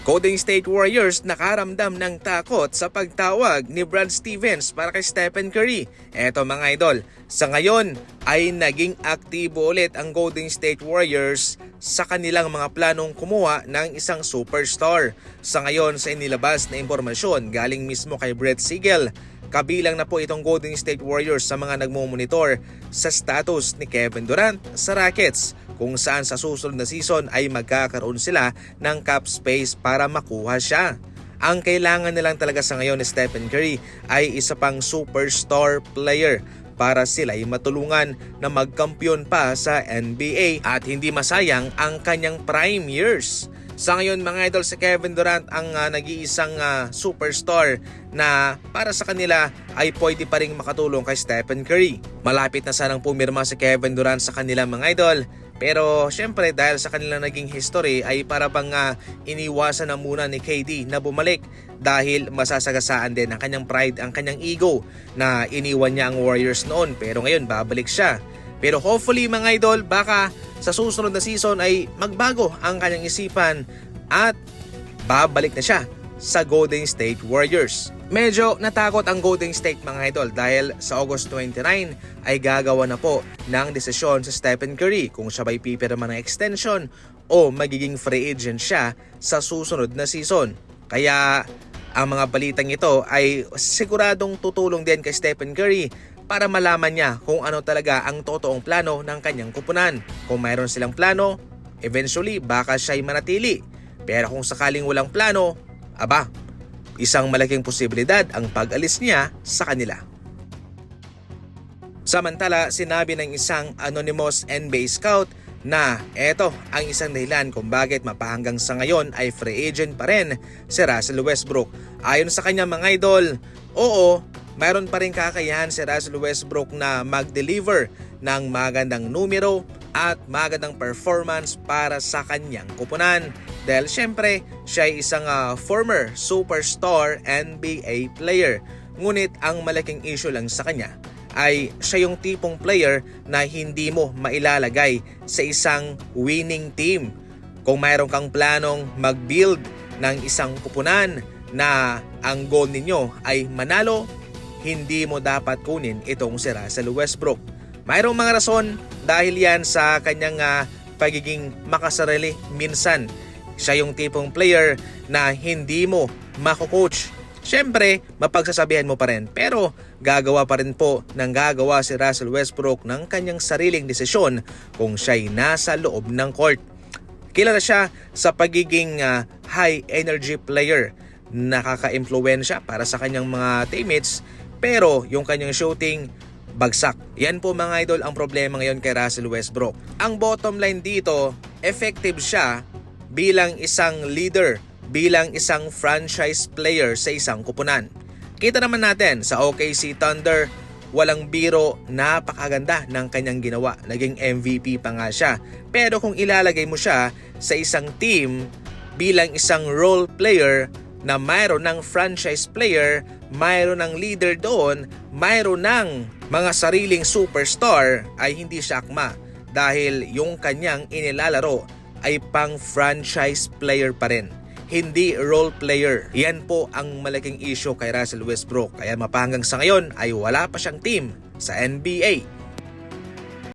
Golden State Warriors nakaramdam ng takot sa pagtawag ni Brad Stevens para kay Stephen Curry. Eto mga idol, sa ngayon ay naging aktibo ulit ang Golden State Warriors sa kanilang mga planong kumuha ng isang superstar. Sa ngayon sa inilabas na impormasyon galing mismo kay Brett Siegel, kabilang na po itong Golden State Warriors sa mga nagmumonitor sa status ni Kevin Durant sa Rockets, kung saan sa susunod na season ay magkakaroon sila ng cap space para makuha siya. Ang kailangan nilang talaga sa ngayon ni Stephen Curry ay isa pang superstar player para sila ay matulungan na magkampiyon pa sa NBA at hindi masayang ang kanyang prime years. Sa ngayon mga idol, si Kevin Durant ang nag-iisang superstar na para sa kanila ay pwede pa rin makatulong kay Stephen Curry. Malapit na sanang pumirma si Kevin Durant sa kanila mga idol, pero syempre dahil sa kanilang naging history ay para bang iniwasan na muna ni KD na bumalik dahil masasagasaan din ang kanyang pride, ang kanyang ego na iniwan niya ang Warriors noon, pero ngayon babalik siya. Pero hopefully mga idol, baka sa susunod na season ay magbago ang kanyang isipan at babalik na siya sa Golden State Warriors. Medyo natakot ang Golden State mga idol dahil sa August 29 ay gagawa na po ng desisyon sa Stephen Curry kung siya ba'y pipirma ng extension o magiging free agent siya sa susunod na season. Kaya ang mga balitang ito ay siguradong tutulong din kay Stephen Curry para malaman niya kung ano talaga ang totoong plano ng kanyang kupunan. Kung mayroon silang plano, eventually baka siya'y manatili. Pero kung sakaling walang plano, aba, isang malaking posibilidad ang pag-alis niya sa kanila. Samantala, sinabi ng isang anonymous NBA scout na eto ang isang dahilan kung bakit mapahanggang sa ngayon ay free agent pa rin si Russell Westbrook. Ayon sa kanya mga idol, oo, mayroon pa rin kakayahan si Russell Westbrook na mag-deliver ng magandang numero at magandang performance para sa kanyang kupunan. Dahil syempre, siya ay isang former superstar NBA player. Ngunit ang malaking issue lang sa kanya ay siya yung tipong player na hindi mo mailalagay sa isang winning team. Kung mayroon kang planong mag-build ng isang kupunan na ang goal ninyo ay manalo, hindi mo dapat kunin itong si Russell Westbrook. Mayroong mga rason dahil yan sa kanyang pagiging makasarili minsan. Siya yung tipong player na hindi mo mako-coach. Siyempre, mapagsasabihan mo pa rin, pero gagawa pa rin po ng gagawa si Russell Westbrook ng kanyang sariling desisyon kung siya'y nasa loob ng court. Kilala siya sa pagiging high energy player. Nakaka-impluwensya para sa kanyang mga teammates, pero yung kanyang shooting, bagsak. Yan po mga idol ang problema ngayon kay Russell Westbrook. Ang bottom line dito, effective siya bilang isang leader, bilang isang franchise player sa isang kupunan. Kita naman natin sa OKC Thunder, walang biro, napakaganda ng kanyang ginawa. Naging MVP pa nga siya. Pero kung ilalagay mo siya sa isang team bilang isang role player na mayroon ng franchise player, mayroon ng leader doon, mayroon ng mga sariling superstar, ay hindi siya akma dahil yung kanyang inilalaro ay pang franchise player pa rin, hindi role player. Yan po ang malaking issue kay Russell Westbrook, kaya mapahanggang sa ngayon ay wala pa siyang team sa NBA.